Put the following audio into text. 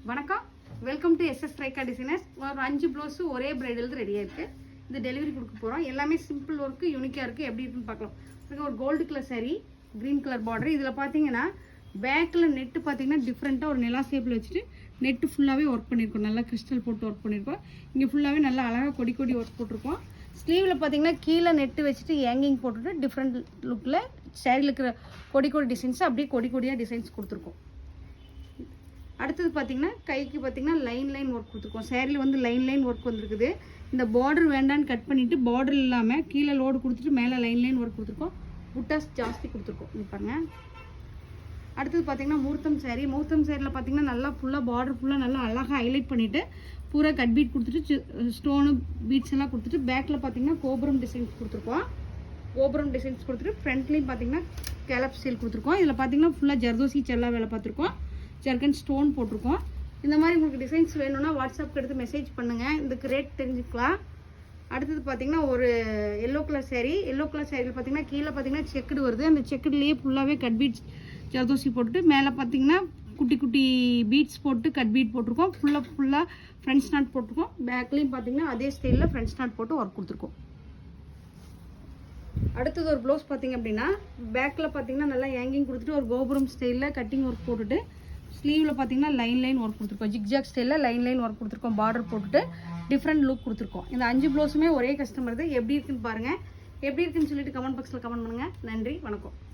வணக்கம், welcome to SS ஸ்ட்ரைக்கா designers. ஒரு 5 blouse ஒரே பிரைடல் ரெடியாக இருக்குது. இது டெலிவரி கொடுக்க போகிறோம். எல்லாமே சிம்பிள் ஒர்க்கு, யூனிக்காக இருக்குது. எப்படி இருக்குன்னு பார்க்கலாம். ஒரு gold colour sari, green colour border. இதில் பார்த்தீங்கன்னா பேக்கில் நெட்டு பார்த்தீங்கன்னா டிஃப்ரெண்ட்டாக ஒரு நிலா ஷேப்பில் வச்சுட்டு நெட்டு ஃபுல்லாகவே ஒர்க் பண்ணியிருக்கோம். நல்லா கிறிஸ்டல் போட்டு ஒர்க் பண்ணியிருக்கோம். இங்கே ஃபுல்லாகவே நல்லா அழகாக கொடி கொடி ஒர்க் போட்டிருக்கோம். ஸ்லீவில் பார்த்தீங்கன்னா கீழே நெட்டு வச்சுட்டு ஹேங்கிங் போட்டுட்டு டிஃப்ரெண்ட் லுக்கில் சாரியில் இருக்கிற கொடி கொடி டிசைன்ஸ் அப்படியே கொடி கொடியாக டிசைன்ஸ் கொடுத்துருக்கோம். அடுத்தது பார்த்தீங்கன்னா கைக்கு பார்த்தீங்கன்னா லைன் ஒர்க் கொடுத்துருக்கோம். சேரீல வந்து லைன் ஒர்க் வந்துருக்குது. இந்த பார்டர் வேண்டான்னு கட் பண்ணிவிட்டு பார்டர் இல்லாமல் கீழே லோடு கொடுத்துட்டு மேலே லைன் ஒர்க் கொடுத்துருக்கோம். புட்டாஸ் ஜாஸ்தி கொடுத்துருக்கோம். பாருங்க. அடுத்தது பார்த்தீங்கன்னா மூர்த்தம் சேரீ. மூர்த்தம் சேரீயில் பார்த்தீங்கன்னா நல்லா ஃபுல்லாக பார்டர் ஃபுல்லாக நல்லா அழகாக ஹைலைட் பண்ணிவிட்டு பூரா கட் பீட் கொடுத்துட்டு ஸ்டோனு பீட்ஸ் எல்லாம் கொடுத்துட்டு பேக்கில் பார்த்தீங்கன்னா கோபுரம் டிசைன்ஸ் கொடுத்துருக்கோம். கோபுரம் டிசைன்ஸ் கொடுத்துட்டு ஃப்ரண்ட்லேயும் பார்த்தீங்கன்னா கேலப் ஸ்டைல் கொடுத்துருக்கோம். இதில் பார்த்தீங்கன்னா ஃபுல்லாக ஜர்தோசி செல்லா வேலை பார்த்துருக்கோம். ஜர்கன் ஸ்டோன் போட்டிருக்கோம். இந்த மாதிரி உங்களுக்கு டிசைன்ஸ் வேணும்னா வாட்ஸ்அப்க்கு எடுத்து மெசேஜ் பண்ணுங்கள். இதுக்கு ரேட் தெரிஞ்சுக்கலாம். அடுத்தது பார்த்தீங்கன்னா ஒரு yellow colour sari. Yellow colour சேரீயில் பார்த்தீங்கன்னா கீழே பார்த்தீங்கன்னா செக்குடு வருது. அந்த செக்குடுலேயே ஃபுல்லாகவே கட் பீட்ஸ் ஜர்தோசி போட்டுட்டு மேலே பார்த்தீங்கன்னா குட்டி குட்டி பீட்ஸ் போட்டு கட் பீட் போட்டிருக்கோம். ஃபுல்லாக ஃப்ரண்ட்ஸ் நாட் போட்டிருக்கோம். பேக்லேயும் பார்த்தீங்கன்னா அதே ஸ்டைலில் ஃப்ரண்ட்ஸ் நாட் போட்டு ஒர்க் கொடுத்துருக்கோம். அடுத்தது ஒரு ப்ளவுஸ் பார்த்தீங்க அப்படின்னா பேக்கில் பார்த்தீங்கன்னா நல்லா ஹேங்கிங் கொடுத்துட்டு ஒரு கோபுரம் ஸ்டைலில் கட்டிங் ஒர்க் போட்டுட்டு ஸ்லீவில் பார்த்தீங்கன்னா லைன் ஒர்க் கொடுத்துருக்கோம். ஜிக்ஜாக் ஸ்டைலில் லைன் ஒர்க் கொடுத்துருக்கோம். பார்டர் போட்டுட்டு டிஃப்ரெண்ட் லுக் கொடுத்துருக்கோம். இந்த 5 ப்ளவுஸுமே ஒரே கஸ்டமர் தான். எப்படி இருக்குன்னு பாருங்கள். எப்படி இருக்குன்னு சொல்லிட்டு கமெண்ட் பாக்ஸில் கமெண்ட் பண்ணுங்கள். நன்றி, வணக்கம்.